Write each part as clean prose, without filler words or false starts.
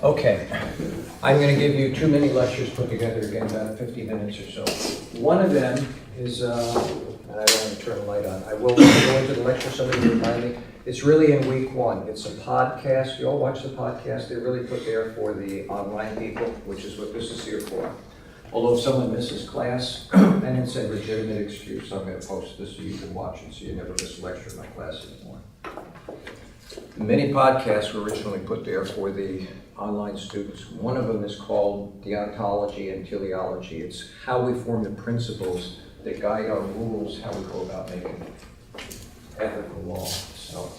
Okay, I'm going to give you 2 mini lectures put together again, about 50 minutes or so. One of them is, and I don't want to turn the light on. I will go into the lecture, somebody remind me. It's really in week 1. It's a podcast. You all watch the podcast. They're really put there for the online people, which is what this is here for. Although if someone misses class, and it's a legitimate excuse, I'm going to post this so you can watch it so you never miss a lecture in my class anymore. The many podcasts were originally put there for the online students. One of them is called Deontology and Teleology. It's how we form the principles that guide our rules, how we go about making ethical law. So,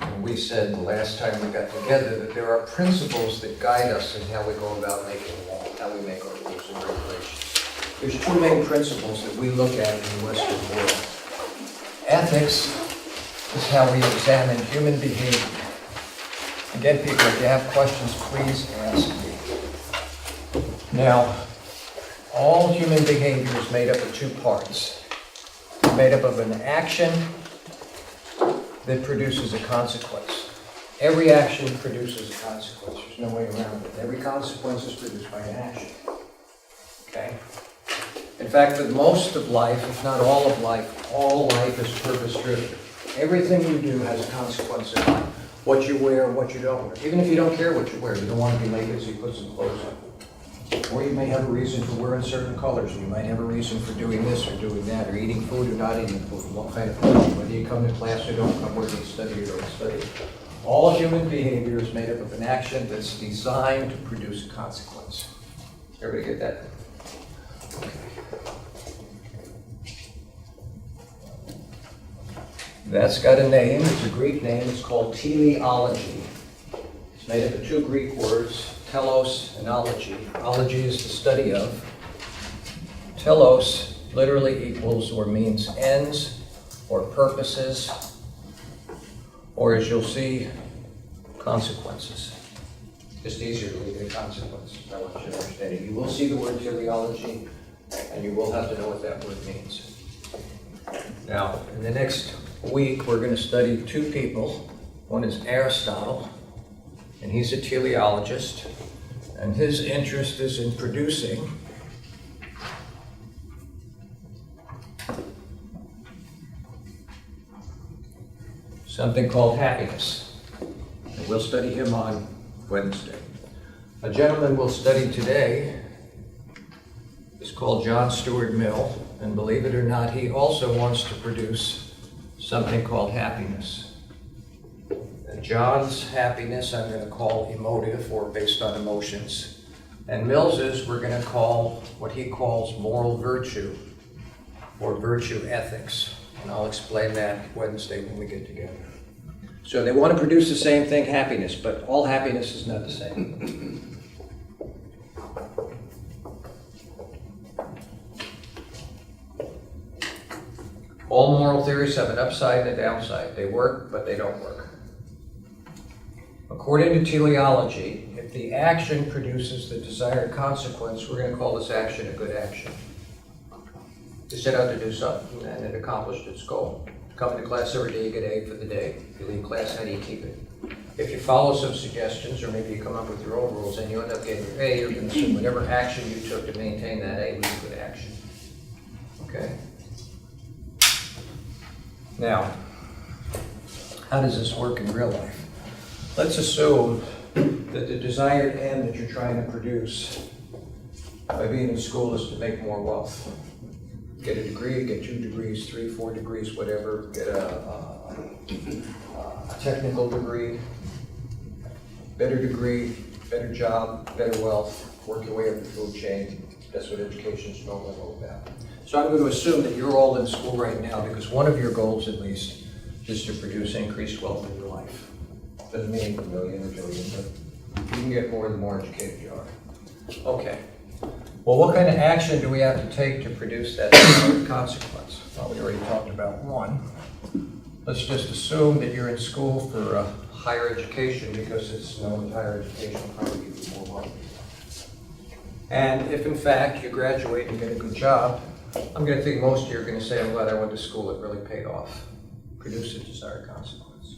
and we said the last time we got together that there are principles that guide us in how we go about making law, how we make our rules and regulations. There's 2 main principles that we look at in the Western world. Ethics is how we examine human behavior. Again, people, if you have questions, please ask me. Now, all human behavior is made up of 2 parts. It's made up of an action that produces a consequence. Every action produces a consequence. There's no way around it. Every consequence is produced by an action. Okay? In fact, for most of life, if not all of life is purpose-driven. Everything you do has a consequence in life. What you wear and what you don't wear. Even if you don't care what you wear, you don't want to be naked, so you put some clothes on. Or you may have a reason for wearing certain colors. You might have a reason for doing this or doing that, or eating food or not eating food. What kind of food? Whether you come to class or don't come, whether you study or don't study. All human behavior is made up of an action that's designed to produce a consequence. Everybody get that? That's got a name. It's a Greek name. It's called teleology. It's made up of 2 Greek words, telos and ology. Ology is the study of. Telos literally equals or means ends or purposes, or as you'll see, consequences. Just easier to leave a consequence. I want you to understand it. You will see the word teleology, and you will have to know what that word means. Now, in the next week, we're going to study 2 people. One is Aristotle, and he's a teleologist, and his interest is in producing something called happiness. And we'll study him on Wednesday. A gentleman we'll study today is called John Stuart Mill, and believe it or not, he also wants to produce something called happiness. And John's happiness I'm going to call emotive, or based on emotions. And Mills's we're going to call what he calls moral virtue, or virtue ethics. And I'll explain that Wednesday when we get together. So they want to produce the same thing, happiness, but all happiness is not the same. All moral theories have an upside and a downside. They work, but they don't work. According to teleology, if the action produces the desired consequence, we're going to call this action a good action. You set out to do something, and it accomplished its goal. Come to class every day, you get A for the day. If you leave class, how do you keep it? If you follow some suggestions, or maybe you come up with your own rules, and you end up getting your A, you're going to assume whatever action you took to maintain that A was a good action. Okay? Now, how does this work in real life? Let's assume that the desired end that you're trying to produce by being in school is to make more wealth. Get a degree, get 2 degrees, 3, 4 degrees, whatever, get a technical degree, better job, better wealth, work your way up the food chain. That's what education is normally all about. So I'm going to assume that you're all in school right now because one of your goals, at least, is to produce increased wealth in your life. Doesn't mean a million or billion, but you can get more the more educated you are. Okay. Well, what kind of action do we have to take to produce that consequence? Well, we already talked about one. Let's just assume that you're in school for higher education because it's known that higher education will probably give you more money. And if in fact you graduate and get a good job, I'm going to think most of you are going to say, I'm glad I went to school, it really paid off. produce a desired consequence.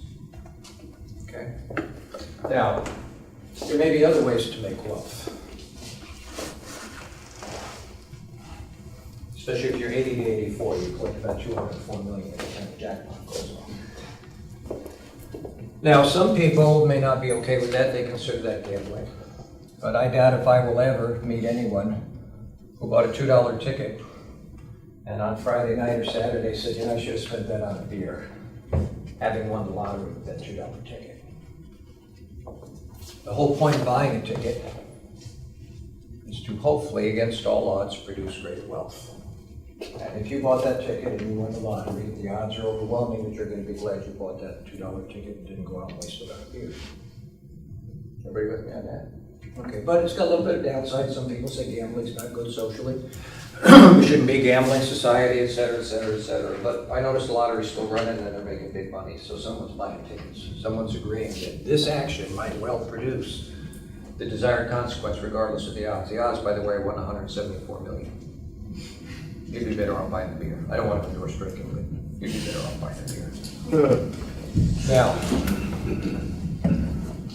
Okay? Now, there may be other ways to make wealth. Especially if you're 80 to 84, you collect about 204 million every time the jackpot goes off. Now, some people may not be okay with that. They consider that gambling. But I doubt if I will ever meet anyone who bought a $2 ticket and on Friday night or Saturday said, you know, I should have spent that on a beer, having won the lottery with that $2 ticket. The whole point of buying a ticket is to hopefully, against all odds, produce greater wealth. And if you bought that ticket and you won the lottery, the odds are overwhelming that you're going to be glad you bought that $2 ticket and didn't go out and waste it on a beer. Everybody with me on that? Okay, but it's got a little bit of downside. Some people say gambling's not good socially. We shouldn't be gambling society, et cetera, et cetera, et cetera. But I noticed the lottery's still running and they're making big money. So someone's buying tickets. Someone's agreeing that this action might well produce the desired consequence regardless of the odds. The odds, by the way, won 174 million. You'd be better off buying the beer. I don't want to endorse drinking, but you'd be better off buying the beer. Now,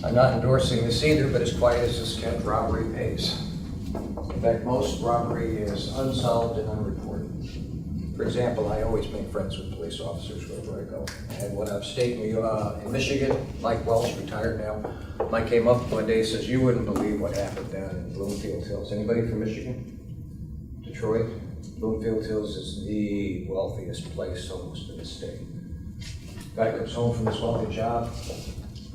I'm not endorsing this either, but as quiet as this kept, robbery pays. In fact, most robbery is unsolved and unreported. For example, I always make friends with police officers wherever I go. I had one upstate in Michigan, Mike Welch, retired now. Mike came up one day and says, you wouldn't believe what happened down in Bloomfield Hills. Anybody from Michigan? Detroit? Bloomfield Hills is the wealthiest place almost in the state. Guy comes home from his wealthy job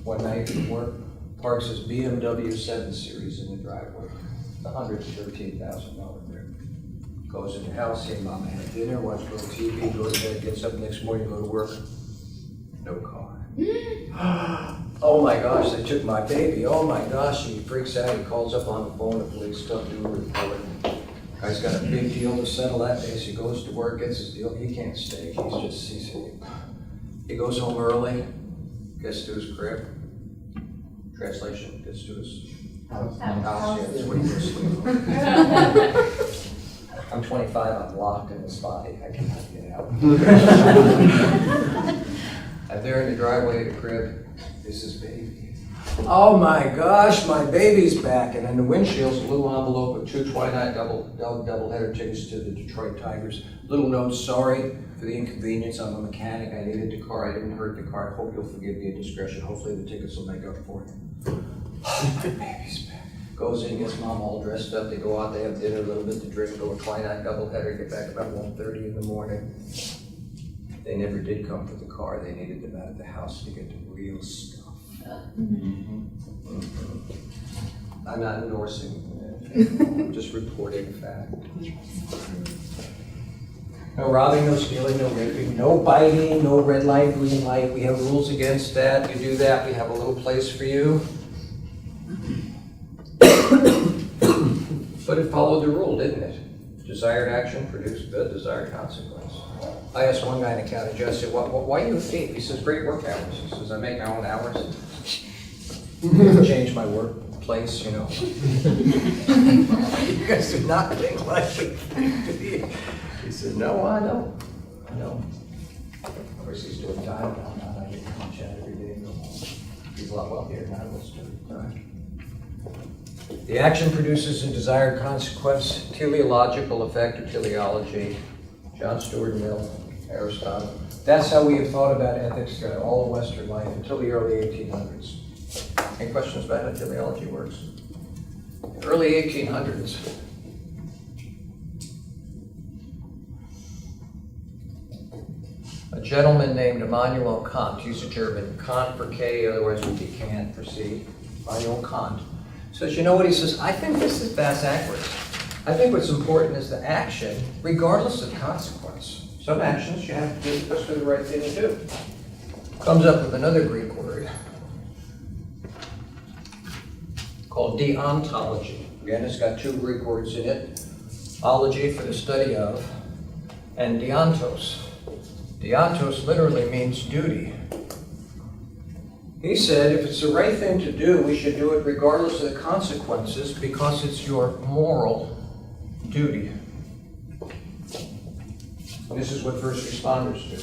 one night from work, parks his BMW 7 Series in the driveway, $113,000 there. Goes in the house, hey, mama had dinner, watched a little TV, goes to bed, gets up next morning, go to work, no car. Oh my gosh, they took my baby. Oh my gosh, he freaks out, he calls up on the phone, the police come do a report. Guy's got a big deal to settle that day, so he goes to work, gets his deal, he can't stay, he goes home early, gets to his crib, translation, gets to his house, yeah, that's what he goes to. I'm 25, I'm locked in this body, I cannot get out. I'm there in the driveway of the crib, this is baby. Oh my gosh, my baby's back. And in the windshield's a little envelope with 2 $29 double-header tickets to the Detroit Tigers. Little note, sorry for the inconvenience, I'm a mechanic, I needed the car, I didn't hurt the car, I hope you'll forgive me at discretion, hopefully the tickets will make up for it. Oh, my baby's back. Goes in, gets mom all dressed up, they go out, they have dinner, a little bit to drink, go a $29 doubleheader, get back about 1:30 in the morning. They never did come for the car, they needed them out of the house to get the real stuff. I'm not endorsing it, I'm just reporting a fact. No robbing, no stealing, no raping, no biting, no red light, green light. We have rules against that. You do that, we have a little place for you. But it followed the rule, didn't it? Desired action produced the desired consequence. I asked one guy in the county judge, I said, why are you a thief? He says, great work hours. He says, I make my own hours. Change my workplace, you know. You guys do not think like it. He said, no, I know. Of course, he's doing time now. I get to punch out every day. He's a lot wealthier than I was doing time. The action produces a desired consequence, teleological effect or teleology. John Stewart Mill, Aristotle. That's how we have thought about ethics throughout all of Western life until the early 1800s. Any questions about how teleology works? Early 1800s. A gentleman named Immanuel Kant, he's a German, Kant for K, otherwise would be Kant for C, Immanuel Kant, says, you know what, he says, I think this is vast accuracy. I think what's important is the action, regardless of consequence. Some actions you have to do because they're the right thing to do. Comes up with another Greek word called deontology. Again, it's got 2 Greek words in it. Ology for the study of, and deontos. Deontos literally means duty. He said if it's the right thing to do, we should do it regardless of the consequences because it's your moral duty. This is what first responders do.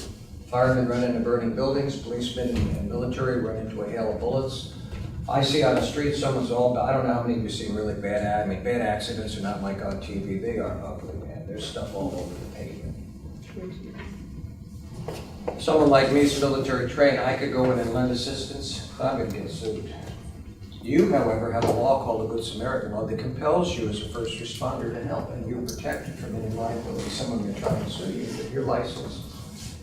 Firemen run into burning buildings, policemen and military run into a hail of bullets. I see on the street someone's I don't know how many of you see really bad accidents are not like on TV, they are ugly, man. There's stuff all over the pavement. Someone like me is military trained, I could go in and lend assistance, I'm gonna get sued. You, however, have a law called the Good Samaritan law that compels you as a first responder to help, and you're protected from any liability. Someone may try to sue you, but your license,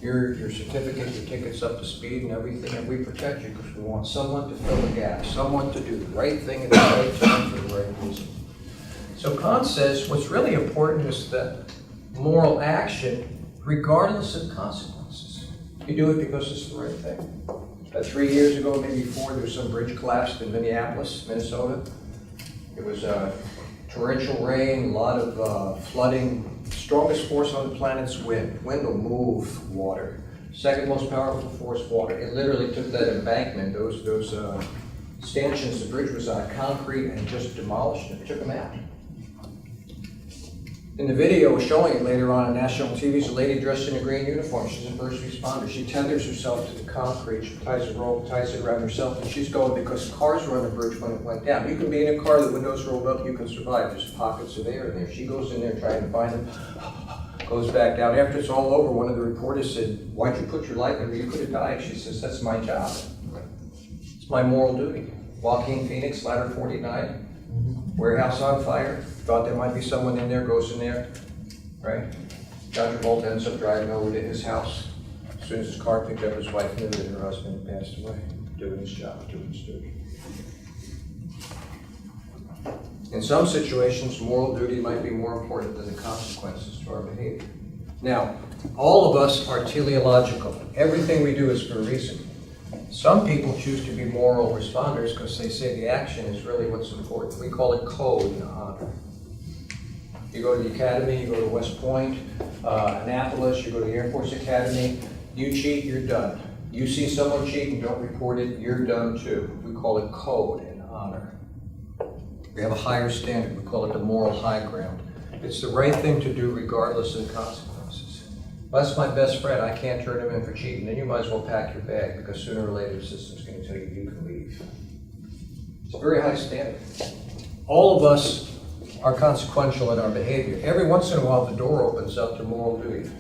your certificate, your ticket's up to speed and everything, and we protect you because we want someone to fill the gap, someone to do the right thing at the right time for the right reason. So Kant says what's really important is the moral action regardless of consequences. You do it because it's the right thing. 3 years ago, maybe 4, there was some bridge collapsed in Minneapolis, Minnesota. It was torrential rain, a lot of flooding. Strongest force on the planet's wind. Wind will move water. Second most powerful force, water. It literally took that embankment, those stanchions the bridge was on, concrete, and just demolished it. Took them out. In the video, showing it later on national TV, is a lady dressed in a green uniform. She's a first responder. She tethers herself to the concrete. She ties a rope, ties it around herself, and she's going because cars were on the bridge when it went down. You can be in a car, the windows rolled up, you can survive. There's pockets of air in there. She goes in there trying to find them, goes back down. After it's all over, one of the reporters said, "Why'd you put your life in there? You could have died." She says, "That's my job. It's my moral duty." Joaquin Phoenix, ladder 49, warehouse on fire. Thought there might be someone in there, goes in there, right? John Travolta ends up driving over to his house. As soon as his car picked up, his wife knew that her husband had passed away, doing his job, doing his duty. In some situations, moral duty might be more important than the consequences to our behavior. Now, all of us are teleological. Everything we do is for a reason. Some people choose to be moral responders because they say the action is really what's important. We call it code and honor. You go to the academy, you go to West Point, Annapolis, you go to the Air Force Academy, you cheat, you're done. You see someone cheat and don't report it, you're done too. We call it code and honor. We have a higher standard, we call it the moral high ground. It's the right thing to do regardless of the consequences. Well, that's my best friend, I can't turn him in for cheating, then you might as well pack your bag because sooner or later the system's going to tell you you can leave. It's a very high standard. All of us are consequential in our behavior. Every once in a while, the door opens up to moral duty.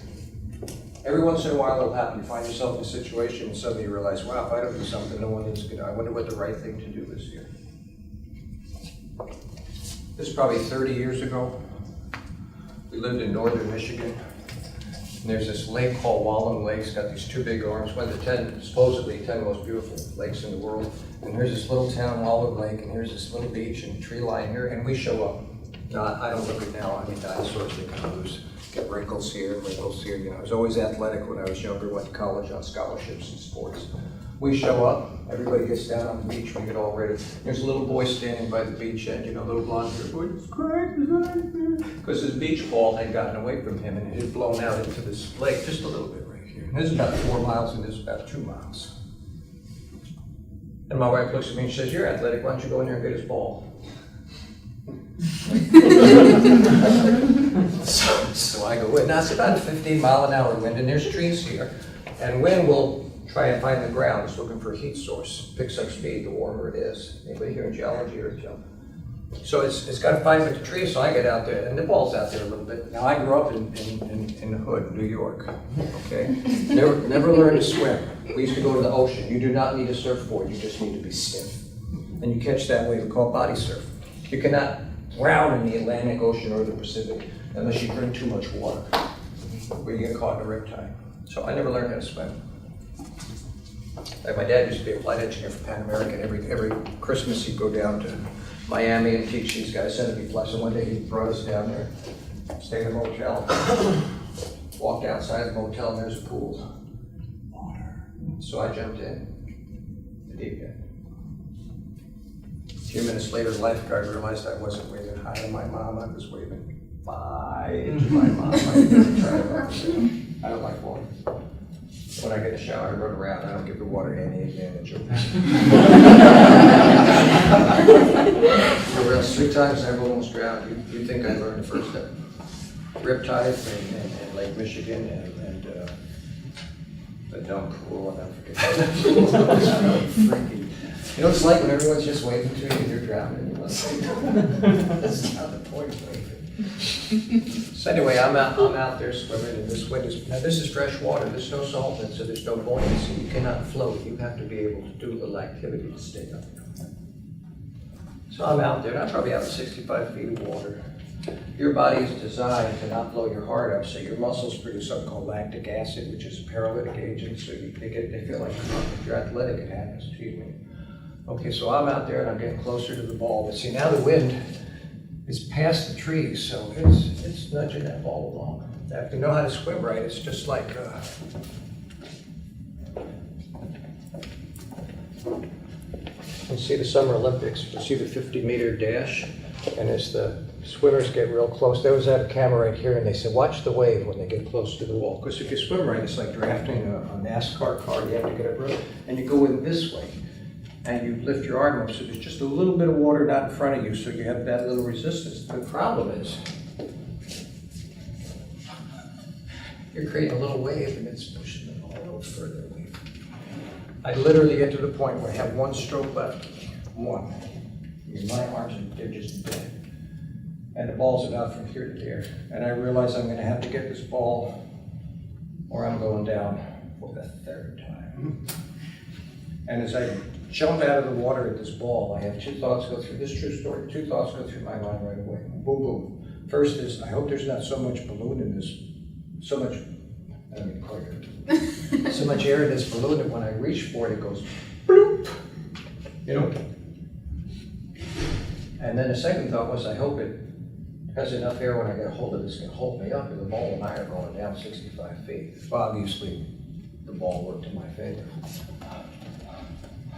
Every once in a while, it'll happen. You find yourself in a situation and suddenly you realize, wow, if I don't do something, no one is going to. I wonder what the right thing to do is here. This is probably 30 years ago. We lived in northern Michigan. And there's this lake called Wallen Lake. It's got these 2 big arms. One of the supposedly 10 most beautiful lakes in the world. And here's this little town, Wallen Lake, and here's this little beach and tree line here, and we show up. No, I don't look at now. I mean, dinosaurs, they kind of lose, get wrinkles here, wrinkles here. You know, I was always athletic when I was younger, went to college on scholarships and sports. We show up, everybody gets down on the beach, we get all ready. There's a little boy standing by the beach end, you know, little blonde haired boy, just crying, because his beach ball had gotten away from him and it had blown out into this lake, just a little bit right here. And this is about 4 miles and this is about 2 miles. And my wife looks at me and says, "You're athletic, why don't you go in there and get his ball?" so I go in. Now it's about a 15-mile-an-hour wind, and there's trees here. And wind will try and find the ground. It's looking for a heat source. Picks up speed the warmer it is. Anybody here in geology or geology? So it's got to find the trees, so I get out there, and the ball's out there a little bit. Now I grew up in the hood, New York, okay? Never learned to swim. We used to go to the ocean. You do not need a surfboard, you just need to be stiff. And you catch that wave, we call it body surf. You cannot drown in the Atlantic Ocean or the Pacific unless you drink too much water, where you get caught in a riptide. So I never learned how to swim. Like my dad used to be a flight engineer for Pan American. Every Christmas he'd go down to Miami and teach these guys 70 plus, and one day he brought us down there, stayed in a motel, walked outside the motel and there's a pool. Water. So I jumped in, the deep end. A few minutes later, the lifeguard realized I wasn't waving hi to my mom, I was waving bye to my mom. I don't like water. When I get a shower, I run around. I don't give the water any advantage over me. Around 3 times I've almost drowned. You'd think I learned the first step. Riptide in Lake Michigan and But no, cool enough. It's really freaky. You know, it's like when everyone's just waving to you and you're drowning. You must say, that's not the point of waving. So anyway, I'm out there swimming, and this wind is, now this is fresh water, there's no salt in it, so there's no buoyancy. You cannot float. You have to be able to do a little activity to stay up. So I'm out there, and I'm probably out in 65 feet of water. Your body is designed to not blow your heart up, so your muscles produce something called lactic acid, which is a paralytic agent, so they feel like if you're athletic, it happens. Excuse me. Okay, so I'm out there and I'm getting closer to the ball, but see now the wind is past the trees, so it's nudging that ball along. Now, if you know how to swim right, it's just like you see the Summer Olympics, you see the 50-meter dash, and as the swimmers get real close, there was that camera right here, and they said, watch the wave when they get close to the wall. Because if you swim right, it's like drafting a NASCAR car. You have to get up real, and you go in this way, and you lift your arm up, so there's just a little bit of water not in front of you, so you have that little resistance. The problem is, you're creating a little wave, and it's pushing the ball a little further away. I literally get to the point where I have one stroke left. One. I mean, my arms, they're just dead. And the ball's about from here to there. And I realize I'm going to have to get this ball or I'm going down for the third time. And as I jump out of the water at this ball, I have two thoughts go through, this true story, two thoughts go through my mind right away. Boom, boom. First is, I hope there's not so much balloon in this, so much, I don't mean to call you, so much air in this balloon that when I reach for it, it goes bloop, you know? And then the second thought was, I hope it has enough air when I get a hold of this can hold me up, and the ball and I are going down 65 feet. Well, obviously, the ball worked in my favor.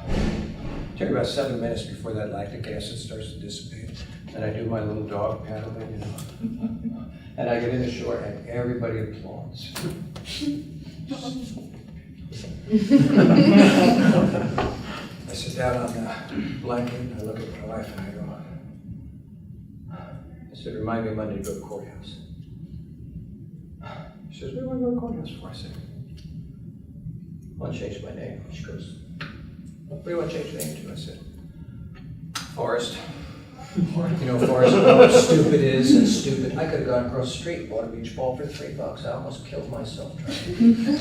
It took about 7 minutes before that lactic acid starts to dissipate, and I do my little dog paddling, you know. And I get in the shore, and everybody applauds. I sit down on the blanket, and I look at my wife, and I go, I said, remind me Monday to go to the courthouse. She says, what do you want to go to the courthouse for? I said, I want to change my name. She goes, what do you want to change the name to? I said, Forrest. You know, Forrest, how stupid it is and stupid. I could have gone across the street and bought a beach ball for $3. I almost killed myself trying to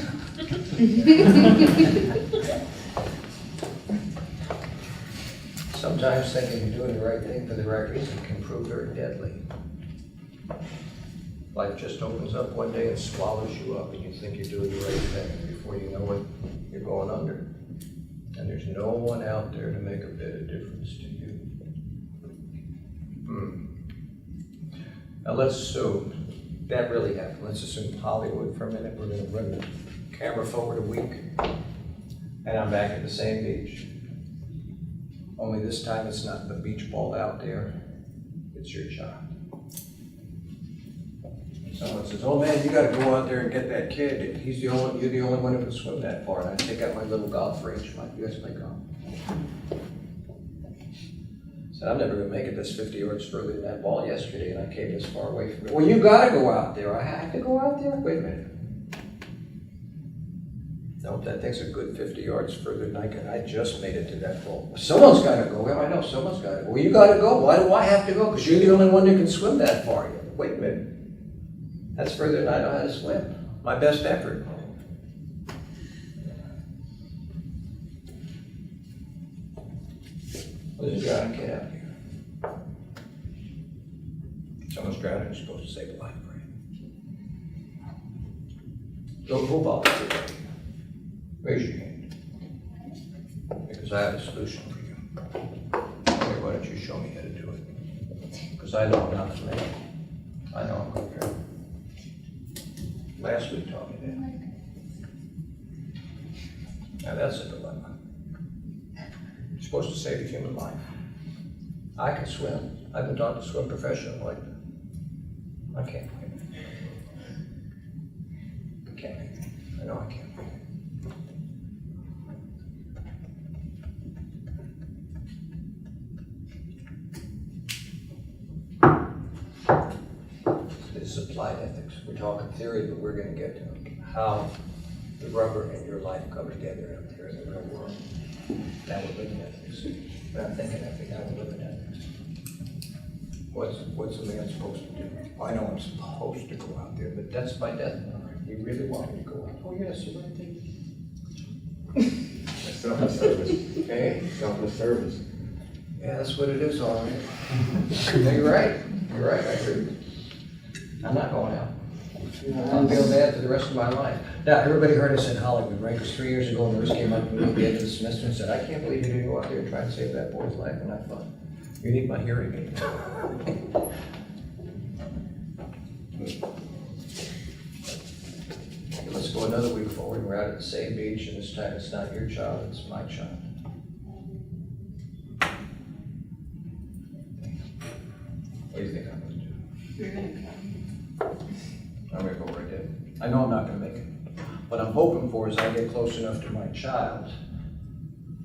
Sometimes thinking you're doing the right thing for the right reason can prove very deadly. Life just opens up one day and swallows you up, and you think you're doing the right thing, and before you know it, you're going under. And there's no one out there to make a bit of difference to you. Now let's assume that really happened. Let's assume Hollywood for a minute. We're going to run the camera forward a week, and I'm back at the same beach. Only this time it's not the beach ball out there, it's your child. Someone says, oh man, you gotta go out there and get that kid. You're the only one who can swim that far. And I take out my little golf range. You guys play golf? So I'm never gonna make it this 50 yards further than that ball yesterday, and I came this far away from it. Well, you gotta go out there. I have to go out there? Wait a minute. Nope, that thing's a good 50 yards further than I can. I just made it to that ball. Someone's got to go. Well, I know someone's got to go. Well, you got to go. Why do I have to go? Because you're the only one that can swim that far. Wait a minute. That's further than I know how to swim. My best effort. Well, there's a drowning kid out here. Someone's drowning. You're supposed to save a life for him. Who volunteered? Raise your hand, because I have a solution for you. Okay, why don't you show me how to do it? Because I know I'm not the man. I know I'm quicker. Last week taught me that. Now that's a dilemma. You're supposed to save a human life. I can swim. I've been taught to swim professionally like that. I can't breathe. I can't breathe. I know I can't breathe. This is applied ethics. We're talking theory, but we're going to get to how the rubber and your life come together out there in the real world. Now we're living ethics. We're not thinking ethics, now we're living ethics. What's a man supposed to do? I know I'm supposed to go out there, but that's my death warrant. You really want me to go out? Oh yes, you want to take Selfless service. Hey? Selfless service. Yeah, that's what it is, all right. No, you're right. You're right, I agree. I'm not going out. I'll feel bad for the rest of my life. Now, everybody heard us in Hollywood, right? Because 3 years ago, Nurse came up to me at the end of the semester and said, I can't believe you didn't go out there and try to save that boy's life. And I thought, you need my hearing aid. Let's go another week forward. We're out at the same beach, and this time it's not your child, it's my child. What do you think I'm going to do? You're gonna come. I'm going to go right in. I know I'm not going to make it. What I'm hoping for is I get close enough to my child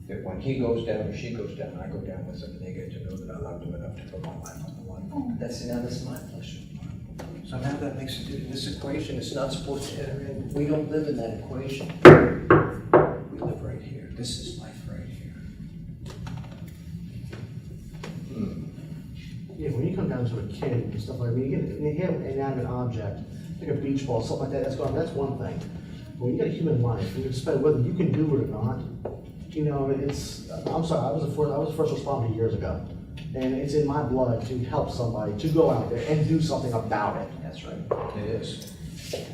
that when he goes down or she goes down, I go down with them, and they get to know that I love them enough to put my life on the line. That's my pleasure. So now that makes it, this equation is not supposed to enter in. We don't live in that equation. We live right here. This is life right here. Yeah, when you come down to a kid and stuff like that, you get an inanimate object, like a beach ball, something like that, that's one thing. But when you got a human life, and you expect whether you can do it or not, you know, I'm sorry, I was a first responder years ago. And it's in my blood to help somebody, to go out there and do something about it. That's right. It is. I'm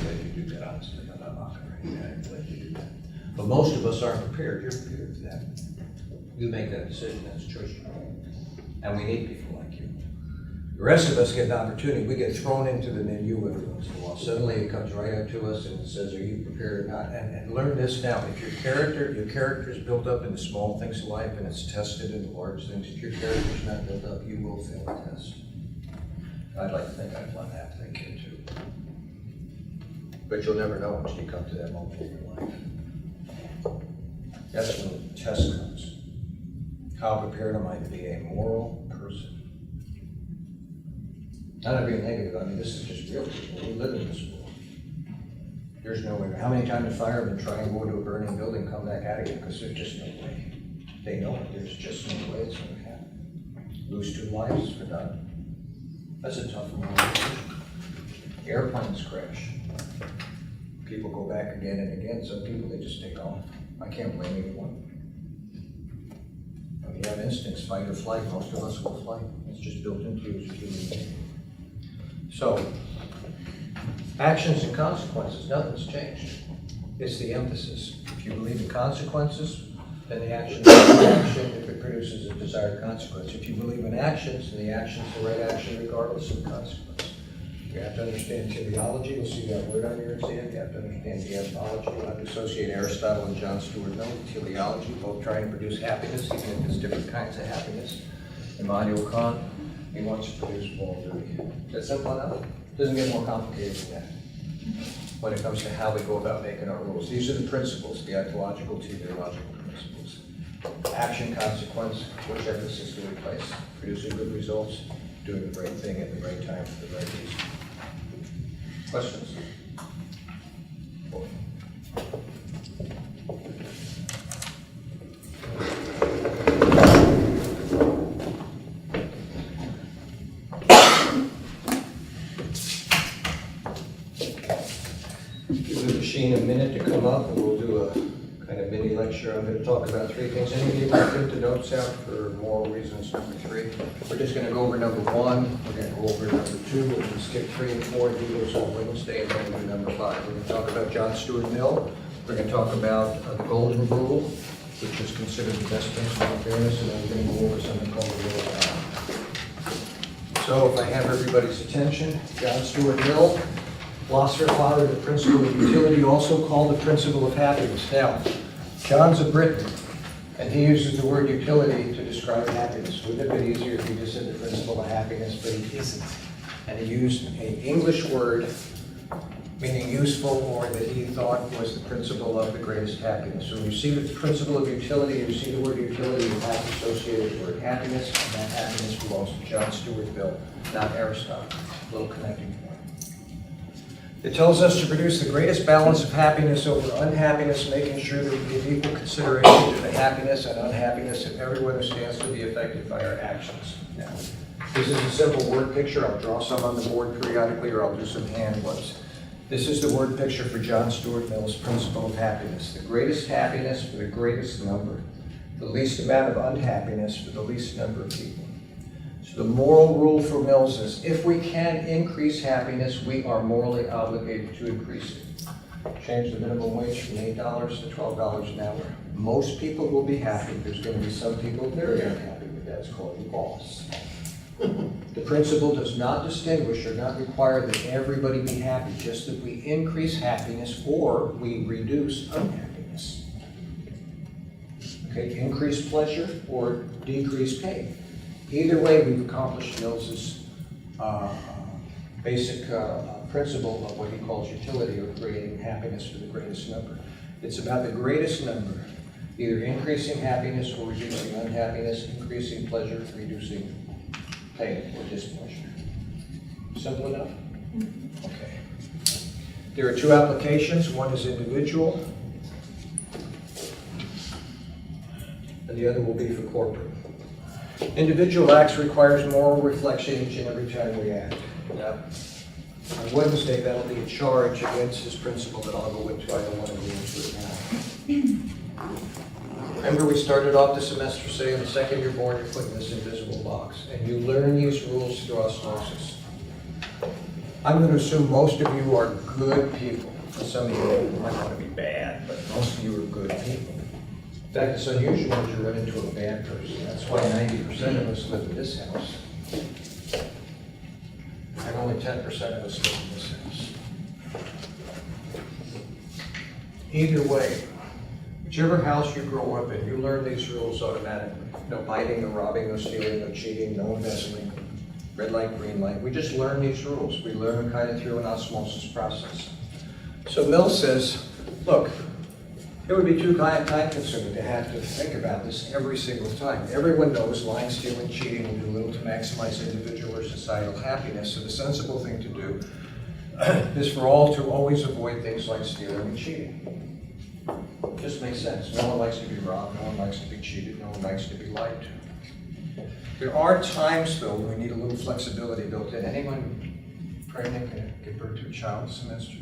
glad you do that, honestly. I'm not mocking or anything. I'm glad you do that. But most of us aren't prepared. You're prepared for that. You make that decision. That's a choice you make. And we need people like you. The rest of us get an opportunity. We get thrown into the milieu every once in a while. Suddenly it comes right up to us and it says, are you prepared or not? And learn this now. If your character is built up in the small things of life and it's tested in the large things, if your character is not built up, you will fail the test. I'd like to think I've learned that for that kid too. But you'll never know until you come to that moment in your life. That's when the test comes. How prepared am I to be a moral person? Not being negative, I mean, this is just real people. We live in this world. There's no way. How many times do firemen try and go into a burning building, come back out again, because there's just no way. They know it. There's just no way it's going to happen. Lose 2 lives for nothing. That's a tough one. Airplanes crash. People go back again and again. Some people, they just take off. I can't blame anyone. When you have instincts, fight or flight, most of us will fight. It's just built into you as a human being. So, actions and consequences, nothing's changed. It's the emphasis. If you believe in consequences, then the action is the action if it produces a desired consequence. If you believe in actions, then the action is the right action regardless of the consequence. You have to understand teleology. You'll see that word on your exam. You have to understand deontology. You have to associate Aristotle and John Stewart Mill with teleology, both trying to produce happiness, even if it's different kinds of happiness. Immanuel Kant, he wants to produce moral beauty. Is that simple enough? It doesn't get more complicated than that when it comes to how we go about making our rules. These are the principles, the ontological, teleological principles. Action, consequence, which emphasis do we place? Producing good results, doing the right thing at the right time for the right reason. Questions? Give the machine a minute to come up and we'll do a kind of mini lecture. I'm going to talk about 3 things. Any of you want to print the notes out for moral reasons, number 3? We're just going to go over number 1. We're going to go over number 2. We're going to skip 3 and 4 and do those on Wednesday, and then we'll do number 5. We're going to talk about John Stuart Mill. We're going to talk about the Golden Rule, which is considered the best principle of fairness, and then we're going to go over something called the Rule of Power. So if I have everybody's attention, John Stuart Mill, philosopher, father of the principle of utility, also called the principle of happiness. Now, John's a Briton, and he uses the word utility to describe happiness. Wouldn't it have been easier if he just said the principle of happiness, but he isn't. And he used an English word meaning useful, or that he thought was the principle of the greatest happiness. So when you see the principle of utility, you see the word utility, you have to associate with the word happiness, and that happiness belongs to John Stuart Mill, not Aristotle. A little connecting point. It tells us to produce the greatest balance of happiness over unhappiness, making sure that we give equal consideration to the happiness and unhappiness of everyone who stands to be affected by our actions. Now, this is a simple word picture. I'll draw some on the board periodically, or I'll do some hand ones. This is the word picture for John Stuart Mill's principle of happiness. The greatest happiness for the greatest number. The least amount of unhappiness for the least number of people. So the moral rule for Mills is, if we can increase happiness, we are morally obligated to increase it. Change the minimum wage from $8 to $12 an hour. Most people will be happy. There's going to be some people very unhappy with that. It's called loss. The principle does not distinguish or not require that everybody be happy, just that we increase happiness or we reduce unhappiness. Okay, increase pleasure or decrease pain. Either way, we've accomplished Mills's basic principle of what he calls utility, or creating happiness for the greatest number. It's about the greatest number, either increasing happiness or reducing unhappiness, increasing pleasure, reducing pain or displeasure. Simple enough? Okay. There are two applications. One is individual, and the other will be for corporate. Individual acts requires moral reflection each and every time we act. Now, on Wednesday, that'll be a charge against this principle that I'll go into. I don't want to go into it now. Remember, we started off the semester saying the second you're born, you're put in this invisible box, and you learn these rules through osmosis. I'm going to assume most of you are good people. Some of you might want to be bad, but most of you are good people. In fact, it's unusual that you run into a bad person. That's why 90% of us live in this house. And only 10% of us live in this house. Either way, whichever house you grow up in, you learn these rules automatically. No biting, no robbing, no stealing, no cheating, no embezzling, red light, green light. We just learn these rules. We learn them kind of through an osmosis process. So Mill says, look, it would be too time-consuming to have to think about this every single time. Everyone knows lying, stealing, cheating will do little to maximize individual or societal happiness, so the sensible thing to do is for all to always avoid things like stealing and cheating. Just makes sense. No one likes to be robbed, no one likes to be cheated, no one likes to be lied to. There are times, though, when we need a little flexibility built in. Anyone pregnant can give birth to a child this semester?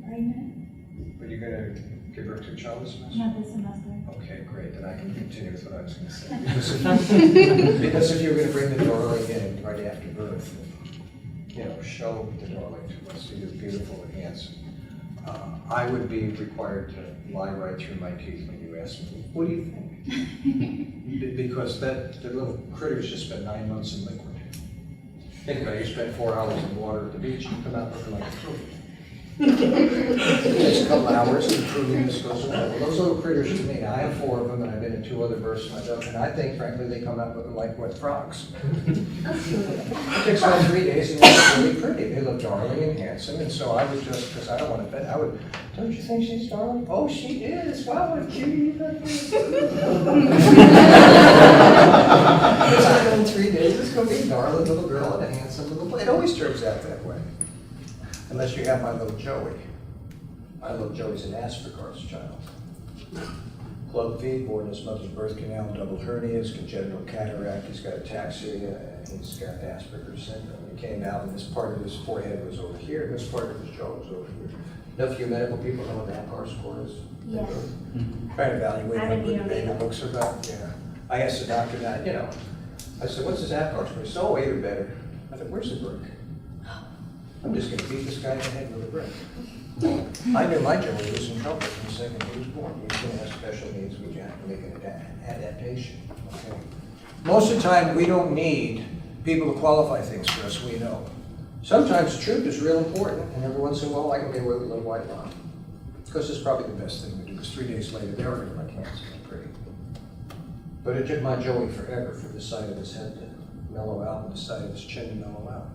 Pregnant? Are you going to give birth to a child this semester? Not this semester. Okay, great. Then I can continue with what I was going to say. Because if you're going to bring the darling in right after birth, you know, show the darling to us. He was beautiful and handsome. I would be required to lie right through my teeth when you ask me, what do you think? Because the little critters just spent 9 months in liquid. Think about it, you spend 4 hours in the water at the beach, you come out looking like a fruit. It takes a couple hours and the fruitiness goes away. Well, those little critters to me, I have 4 of them and I've been in 2 other births myself, and I think, frankly, they come out looking like wet frogs. It takes about 3 days and they're really pretty. They look darling and handsome, and so I would just, because I don't want to bet, I would, don't you think she's darling? Oh, she is. Wow, what a cutie. Because I know in 3 days it's going to be a darling little girl and a handsome little boy. It always turns out that way. Unless you have my little Joey. My little Joey's an Asperger's child. Club feet, born in his mother's birth canal, double hernias, congenital cataract, he's got ataxia, and he's got Asperger's syndrome. He came out and this part of his forehead was over here, and this part of his jaw was over here. Enough of you medical people know what the APGAR score is? Yes. Trying to evaluate I what haven't the even baby read books are about. Yeah. I asked the doctor that, you know. I said, what's his APGAR score? He said, oh, 8 or better. I said, where's the brick? I'm just going to beat this guy in the head with a brick. I knew my Joey was in trouble from the second he was born. He was going to have special needs. We had to make an adaptation. Okay. Most of the time, we don't need people to qualify things for us. We know. Sometimes truth is real important, and every once in a while, I can get away with a little white lie. Because it's probably the best thing to do, because 3 days later, they are going to look handsome and pretty. But it took my Joey forever for the side of his head to mellow out and the side of his chin to mellow out.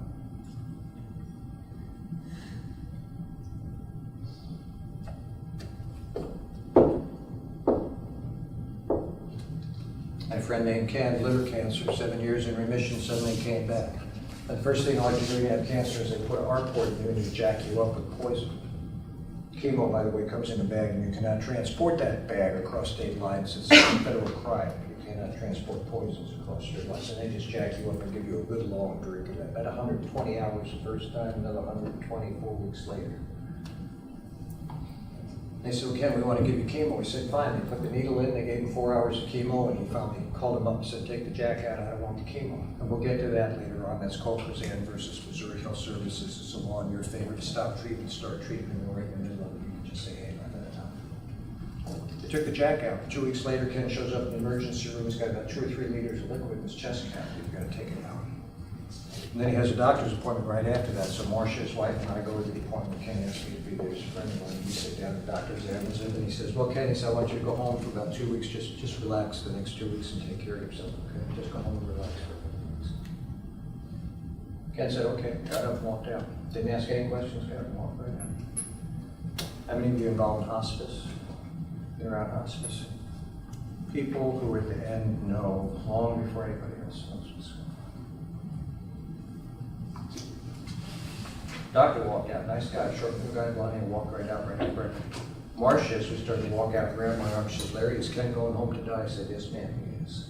My friend named Ken, liver cancer, 7 years in remission, suddenly came back. And the first thing all you do when you have cancer is they put an ARC port in you and they jack you up with poison. Chemo, by the way, comes in a bag and you cannot transport that bag across state lines. It's a federal crime. You cannot transport poisons across state lines. And they just jack you up and give you a good long drink of that. About 120 hours the first time, another 124 weeks later. They said, well, Ken, we want to give you chemo. We said, fine. They put the needle in, they gave him 4 hours of chemo, and he finally called him up and said, take the jack out, I don't want the chemo. And we'll get to that later on. That's called Kazan versus Missouri Health Services. It's a law in your favor to stop treatment, start treatment, and right in the middle of it, you can just say, hey, not that time. They took the jack out. 2 weeks later, Ken shows up in the emergency room. He's got about 2 or 3 liters of liquid in his chest cavity. You've got to take it out. And then he has a doctor's appointment right after that. So Marcia, his wife, and I go to the appointment. Ken asked me to be there as a friend of mine. We sit down, the doctor examines him, and he says, well, Ken, he said, I want you to go home for about 2 weeks. Just relax the next 2 weeks and take care of yourself, okay? Just go home and relax for a couple weeks. Ken said, okay, got up and walked out. Didn't ask any questions, got up and walked right out. How many of you involved in hospice? Been around hospice? People who are at the end know long before anybody else knows what's going on. Doctor walked out, nice guy, short little guy, blonde hair, walked right out, right after. Marcia, as we started to walk out, grabbed my arm, she says, Larry, is Ken going home to die? I said, yes, ma'am, he is.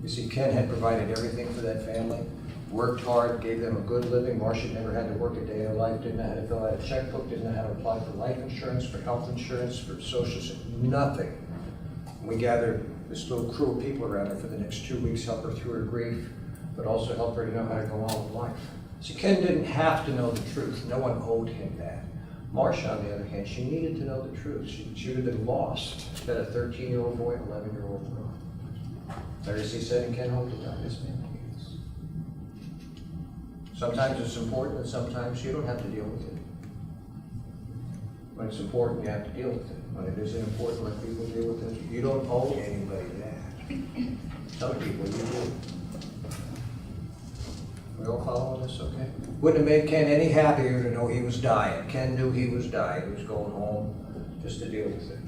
You see, Ken had provided everything for that family, worked hard, gave them a good living. Marcia never had to work a day in her life, didn't know how to fill out a checkbook, didn't know how to apply for life insurance, for health insurance, for social security, nothing. We gathered this little crew of people around her for the next 2 weeks, help her through her grief, but also help her to know how to go on with life. See, Ken didn't have to know the truth. No one owed him that. Marcia, on the other hand, she needed to know the truth. She would have been lost. She had a 13-year-old boy and an 11-year-old girl. Larry C. said, and Ken home to die. This man is. Sometimes it's important, and sometimes you don't have to deal with it. When it's important, you have to deal with it. When it isn't important, let people deal with it. You don't owe anybody that. Some people, you do. We all following this, okay? Wouldn't have made Ken any happier to know he was dying. Ken knew he was dying. He was going home just to deal with it.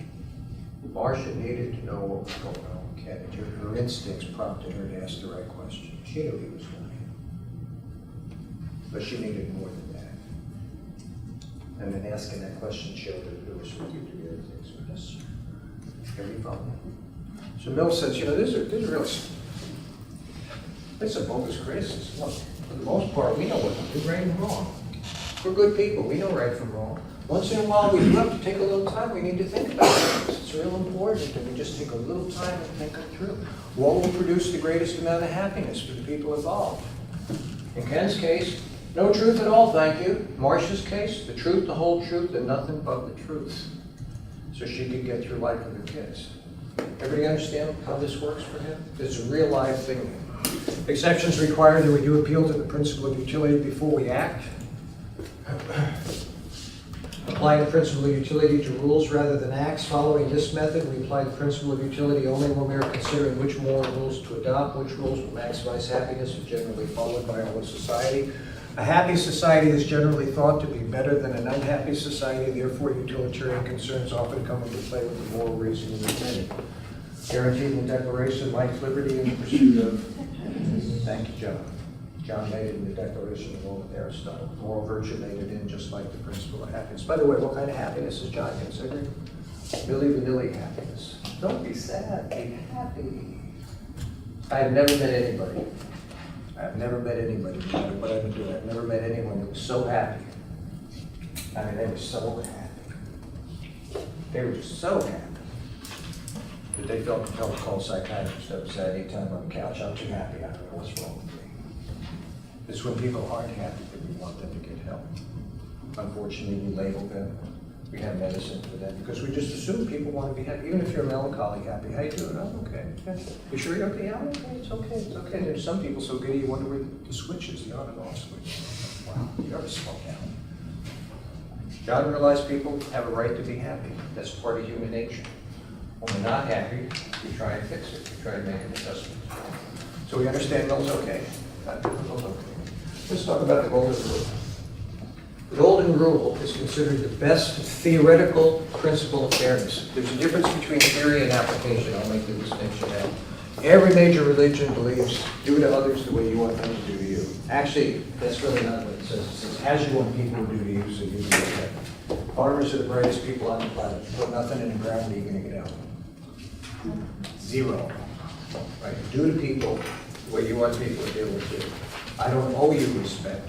Marcia needed to know what was going on with Ken. Her instincts prompted her to ask the right question. She knew he was dying. But she needed more than that. And then asking that question showed her that it was with you to do things were necessary. Can we follow? So Mill says, you know, these are really, it's a bogus criticism. Look, for the most part, we know what is right and wrong. We're good people. We know right from wrong. Once in a while, we do have to take a little time. We need to think about things. It's real important that we just take a little time and think it through. What will produce the greatest amount of happiness for the people involved? In Ken's case, no truth at all, thank you. Marcia's case, the truth, the whole truth, and nothing but the truth. So she could get through life with her kids. Everybody understand how this works for him? It's a real live thing. Exceptions require that we do appeal to the principle of utility before we act. Applying the principle of utility to rules rather than acts. Following this method, we apply the principle of utility only when we are considering which moral rules to adopt, which rules will maximize happiness and generally followed by our whole society. A happy society is generally thought to be better than an unhappy society, therefore utilitarian concerns often come into play with the moral reasoning of many. Guaranteed in the Declaration, life, liberty, and the pursuit of. Thank you, John. John made it in the Declaration along with Aristotle. Moral virtue made it in just like the principle of happiness. By the way, what kind of happiness is John considering? Milli Vanilli happiness. Don't be sad, be happy. I've never met anybody, no matter what I've been doing, I've never met anyone that was so happy. I mean, they were so happy. They were just so happy that they felt compelled to call a psychiatrist up and say, I need time on the couch, I'm too happy, I don't know what's wrong with me. It's when people aren't happy that we want them to get help. Unfortunately, we label them, we have medicine for them, because we just assume people want to be happy. Even if you're melancholy happy, how you doing? Oh, okay. You sure you're okay? Yeah, I'm okay, it's okay, it's okay. There's some people so giddy you wonder where the switch is, the on and off switch. Wow, you ever slow down. God realized people have a right to be happy. That's part of human nature. When we're not happy, we try and fix it. We try to make an adjustment. So we understand Mill's okay. Mill's okay. Let's talk about the golden rule. The golden rule is considered the best theoretical principle of fairness. There's a difference between theory and application. I'll make the distinction now. Every major religion believes, do to others the way you want them to do to you. Actually, that's really not what it says. It says, as you want people to do to you, so you do to them. Farmers are the brightest people on the planet. Put nothing in the ground, what are you going to get out? Zero. Right? Do to people the way you want people to deal with you. I don't owe you respect.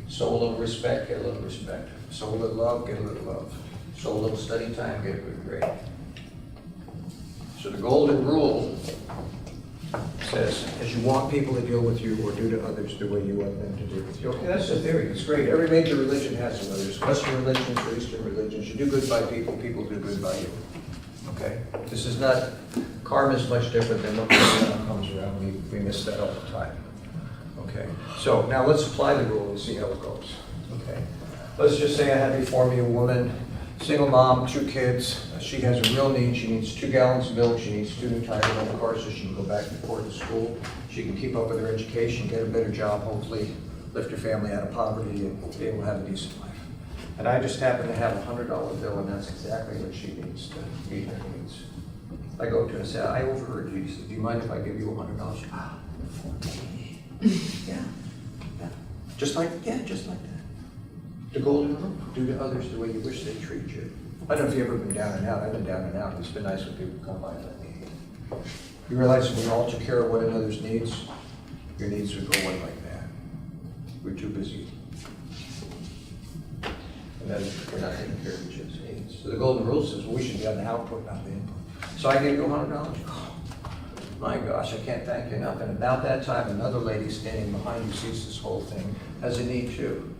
So a little respect, get a little respect. So a little love, get a little love. So a little study time, get a good grade. So the golden rule says, as you want people to deal with you or do to others the way you want them to deal with you. Okay, that's the theory. It's great. Every major religion has them. Whether it's Western religions or Eastern religions, you do good by people, people do good by you. Okay? This is not, karma is much different than what comes around. We miss that all the time. Okay? So now let's apply the rule and see how it goes. Okay? Let's just say I have before me a woman, single mom, 2 kids. She has a real need. She needs 2 gallons of milk. She needs 2 new tires on the car so she can go back and forth to school. She can keep up with her education, get a better job, hopefully lift her family out of poverty and be able to have a decent life. And I just happen to have a $100 bill, and that's exactly what she needs to meet her needs. I go up to her and say, I overheard you. She said, do you mind if I give you $100? Ah, yeah. Just like that. The golden rule, do to others the way you wish they treat you. I don't know if you've ever been down and out. I've been down and out. It's been nice when people come by and let me eat. You realize when we all took care of one another's needs, your needs would go away like that. We're too busy. And then we're not taking care of each other's needs. So the golden rule says, well, we should be on the output, not the input. So I give you $100. Oh, my gosh, I can't thank you enough. And about that time, another lady standing behind you sees this whole thing, has a need too.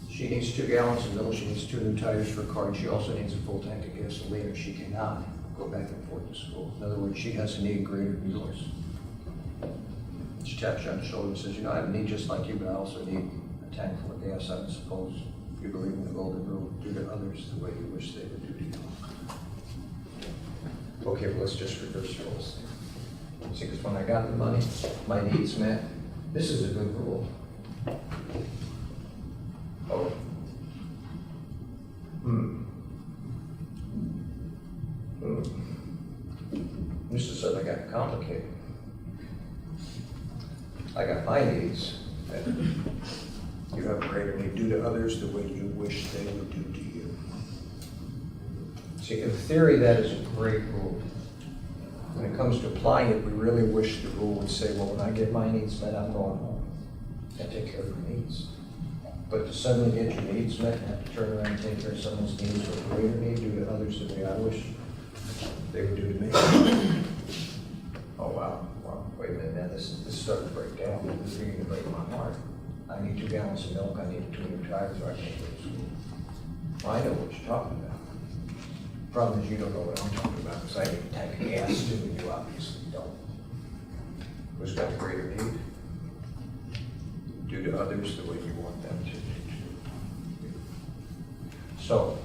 She needs 2 gallons of milk, she needs 2 new tires for a car, and she also needs a full tank of gasoline, or she cannot go back and forth to school. In other words, she has a need greater than yours. She taps you on the shoulder and says, you know, I have a need just like you, but I also need a tank full of gas. I suppose you believe in the golden rule, do to others the way you wish they would do to you. Okay, well, let's just reverse roles. See, because when I got the money, my needs met. This is a good rule. Oh. This is suddenly got complicated. I got my needs, and you have a greater need. Do to others the way you wish they would do to you. See, in theory, that is a great rule. When it comes to applying it, we really wish the rule would say, well, when I get my needs met, I'm going home and take care of your needs. But to suddenly get your needs met and have to turn around and take care of someone's needs with a greater need, do to others the way I wish they would do to me. Oh, wow. Wait a minute, now this is starting to break down. This is beginning to break my heart. I need 2 gallons of milk, I need 2 new tires, or I can't go to school. Well, I know what you're talking about. Problem is you don't know what I'm talking about, because I need a tank of gas too, and you obviously don't. Who's got the greater need? Do to others the way you want them to do to you. So,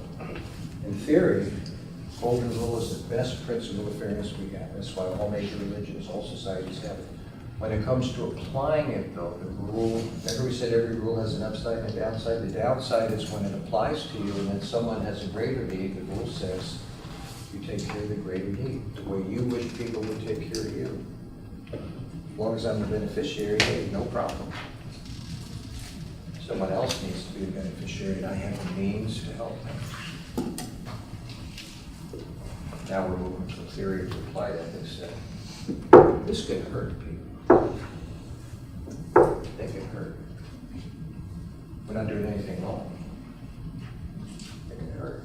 in theory, golden rule is the best principle of fairness we have. That's why all major religions, all societies have it. When it comes to applying it, though, the rule, remember we said every rule has an upside and a downside? The downside is when it applies to you and then someone has a greater need, the rule says you take care of the greater need, the way you wish people would take care of you. As long as I'm the beneficiary, hey, no problem. Someone else needs to be a beneficiary, and I have the means to help them. Now we're moving from theory to applied ethics. This can hurt people. They can hurt. We're not doing anything wrong. They can hurt.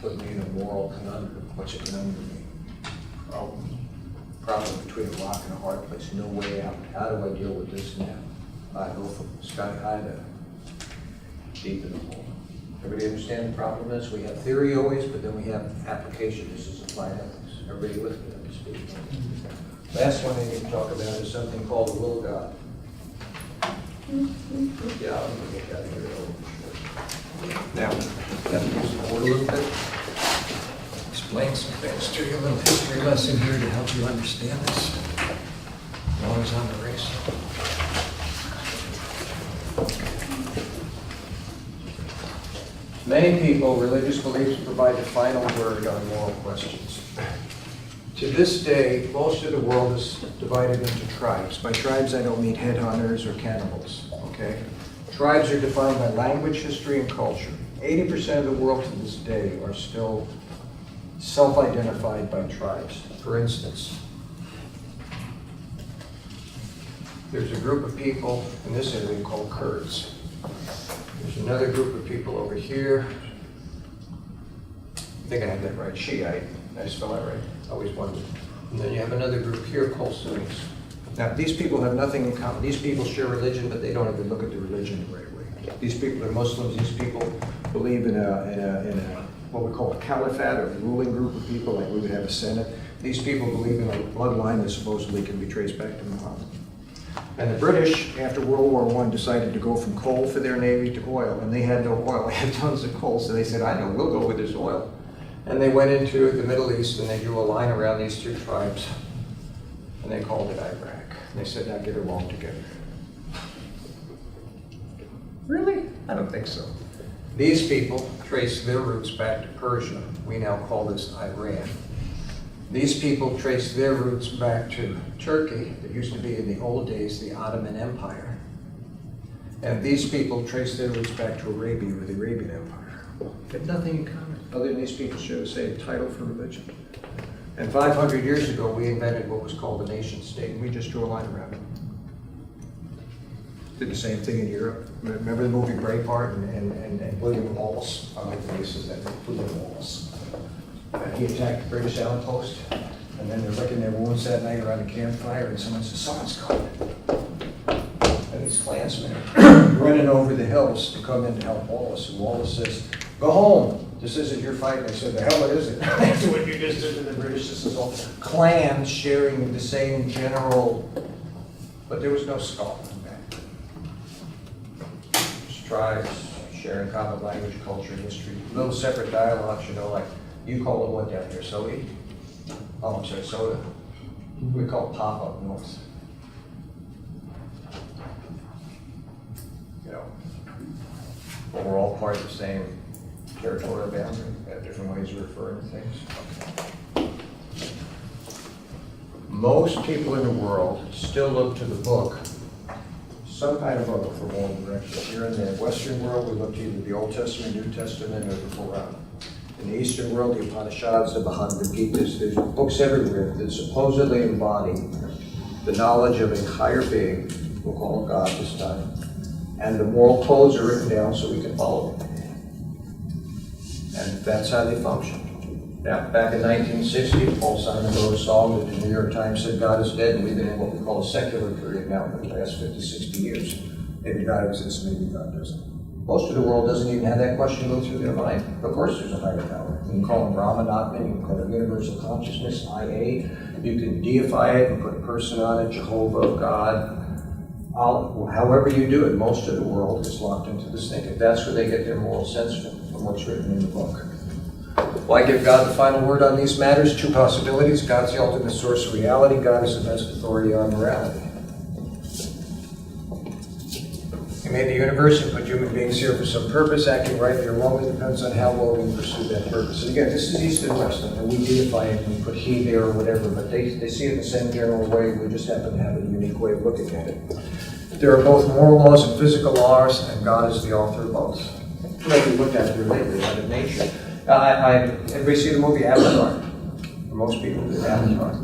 Put me in a moral conundrum. What's a conundrum mean? Problem between a rock and a hard place. No way out. How do I deal with this now? I go from sky high to deep in the hole. Everybody understand the problem is? We have theory always, but then we have application. This is applied ethics. Everybody with me? Let me speak. Last one I need to talk about is something called the will of God. Yeah, I'm going to get out of here. Now, I have to use the board a little bit. Explain some things to you. A little history lesson here to help you understand this. As long as I'm a racer. Many people, religious beliefs provide the final word on moral questions. To this day, most of the world is divided into tribes. By tribes, I don't mean headhunters or cannibals, okay? Tribes are defined by language, history, and culture. 80% of the world to this day are still self-identified by tribes. For instance, there's a group of people in this area called Kurds. There's another group of people over here. I think I have that right, Shiite. Did I spell that right? I always wondered. And then you have another group here called Sunnis. Now, these people have nothing in common. These people share religion, but they don't even look at the religion right away. These people are Muslims. These people believe in a what we call a caliphate, or a ruling group of people, like we would have a senate. These people believe in a bloodline that supposedly can be traced back to Muhammad. And the British, after World War I, decided to go from coal for their navy to oil, and they had no oil. They had tons of coal, so they said, I know, we'll go with this oil. And they went into the Middle East, and they drew a line around these two tribes, and they called it Iraq. And they said, now get along together. Really? I don't think so. These people trace their roots back to Persia. We now call this Iran. These people trace their roots back to Turkey, that used to be in the old days the Ottoman Empire. And these people trace their roots back to Arabia, or the Arabian Empire. They have nothing in common, other than these people share the same title for religion. And 500 years ago, we invented what was called the nation state, and we just drew a line around it. Did the same thing in Europe. Remember the movie Braveheart and William Wallace? I like the way he says that, William Wallace. He attacked the British outpost, and then they're licking their wounds that night around a campfire, and someone says, someone's coming. And these Klansmen are running over the hills to come in to help Wallace, and Wallace says, go home, this isn't your fight. And they said, the hell it isn't. That's what you just did to the British. This is all clans sharing the same general, but there was no skull. Tribes, sharing common language, culture, history, little separate dialogues, you know, like you call it what down here, sodi? Oh, I'm sorry, soda. We call it pop up north. You know, but we're all part of the same territorial boundary. We have different ways of referring to things. Okay. Most people in the world still look to the book, some kind of book for moral direction. Here in the Western world, we look to either the Old Testament, New Testament, or the Quran. In the Eastern world, the Upanishads, the Bhagavad Gitas, there's books everywhere that supposedly embody the knowledge of a higher being, we'll call it God this time, and the moral codes are written down so we can follow them. And that's how they function. Now, back in 1960, Paul Simon wrote a song that the New York Times said God is dead, and we've been in what we call a secular period now for the last 50, 60 years. Maybe God exists, maybe God doesn't. Most of the world doesn't even have that question go through their mind. Of course there's a higher power. You can call him Brahman, Atman, you can call it universal consciousness, IA. You can deify it and put a person on it, Jehovah, God. However you do it, most of the world is locked into this thinking. That's where they get their moral sense from what's written in the book. Why give God the final word on these matters? Two possibilities. God's the ultimate source of reality. God is the best authority on morality. He made the universe and put human beings here for some purpose. Acting rightly or wrongly depends on how well we pursue that purpose. And again, this is East and West, and we deify it and we put he there or whatever, but they see it the same general way. We just happen to have a unique way of looking at it. There are both moral laws and physical laws, and God is the author of both. Like we looked at here lately, out of nature. Everybody see the movie Avatar? Most people do Avatar.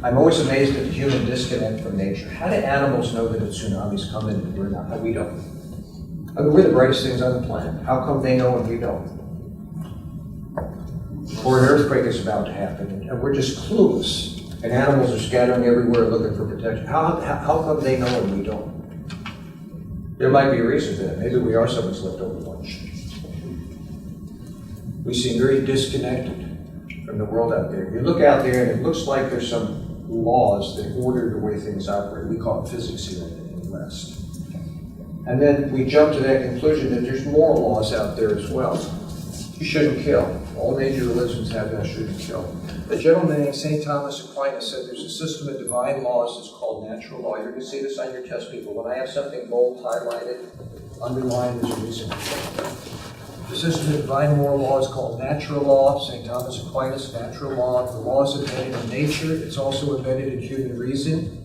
I'm always amazed at the human disconnect from nature. How do animals know that a tsunami's coming and we're not? We don't. I mean, we're the brightest things on the planet. How come they know and we don't? Or an earthquake is about to happen, and we're just clueless. And animals are scattering everywhere looking for protection. How come they know and we don't? There might be a reason for that. Maybe we are someone's leftover lunch. We seem very disconnected from the world out there. You look out there and it looks like there's some laws that order the way things operate. We call it physics here in the West. And then we jump to that conclusion that there's moral laws out there as well. You shouldn't kill. All major religions have that shouldn't kill. A gentleman named St. Thomas Aquinas said there's a system of divine laws that's called natural law. You're going to see this on your test, people. When I have something bold, highlighted, underlined, there's a reason for it. The system of divine moral law is called natural law, St. Thomas Aquinas, natural law. The law is embedded in nature. It's also embedded in human reason.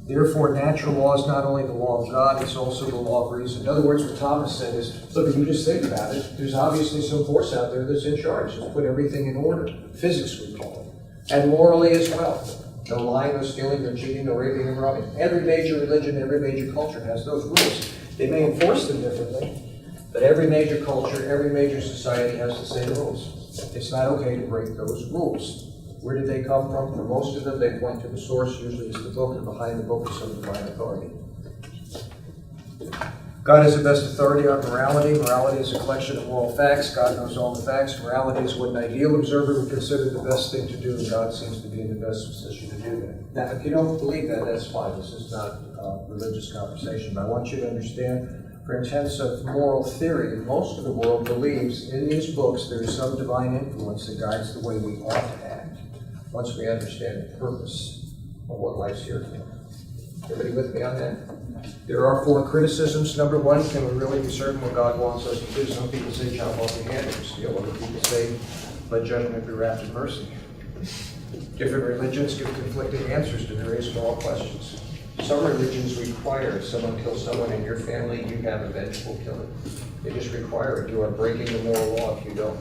Therefore, natural law is not only the law of God, it's also the law of reason. In other words, what Thomas said is, look, if you just think about it, there's obviously some force out there that's in charge. Just put everything in order. Physics, we call it. And morally as well. No lying, no stealing, no cheating, no raping, and robbing. Every major religion, every major culture has those rules. They may enforce them differently, but every major culture, every major society has the same rules. It's not okay to break those rules. Where did they come from? For most of them, they point to the source. Usually it's the book, and behind the book is some divine authority. God is the best authority on morality. Morality is a collection of moral facts. God knows all the facts. Morality is what an ideal observer would consider the best thing to do, and God seems to be in the best position to do that. Now, if you don't believe that, that's fine. This is not a religious conversation, but I want you to understand, for intents of moral theory, most of the world believes in these books there is some divine influence that guides the way we ought to act, once we understand the purpose of what life's here for. Everybody with me on that? There are 4 criticisms. Number 1, can we really be certain what God wants us to do? Some people say chop off your hand or steal. Other people say let judgment be wrapped in mercy. Different religions give conflicting answers to various moral questions. Some religions require if someone kills someone in your family, you have a vengeful killing. They just require it. You are breaking the moral law if you don't.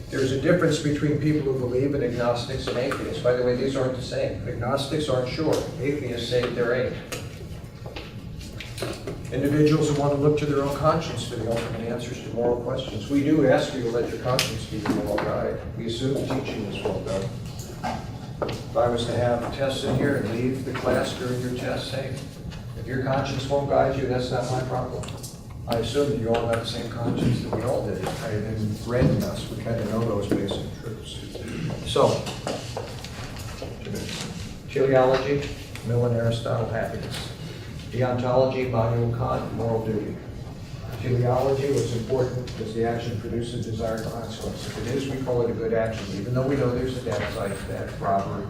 There's a difference between people who believe in agnostics and atheists. By the way, these aren't the same. Agnostics aren't sure. Atheists say there ain't. Individuals who want to look to their own conscience for the ultimate answers to moral questions. We do ask you to let your conscience be your moral guide. We assume the teaching is well done. If I was to have tests in here and leave the class during your test, hey, if your conscience won't guide you, that's not my problem. I assume that you all have the same conscience that we all did. It's kind of inbred in us. We kind of know those basic truths. So, teleology, Mill and Aristotle, happiness. Deontology, Immanuel Kant, moral duty. Teleology, what's important is the action produces desired consequence. If it is, we call it a good action, even though we know there's a downside to that, robbery.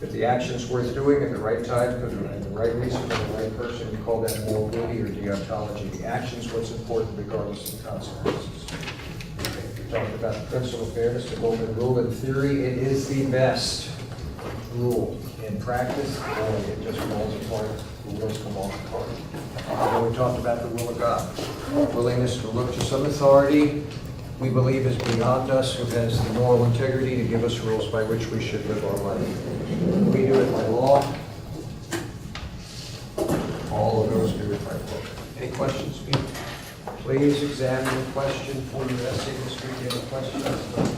If the action's worth doing at the right time, for the right reason, for the right person, we call that moral duty or deontology. The action's what's important regardless of the consequences. We talked about the principle of fairness, the golden rule. In theory, it is the best rule. In practice, boy, it just falls apart. The wheels come off the cart. Then we talked about the will of God. Willingness to look to some authority we believe is beyond us, who has the moral integrity to give us rules by which we should live our life. We do it by law. All of those do it by book. Any questions, Pete? Please examine the question for your essay this week. Any questions?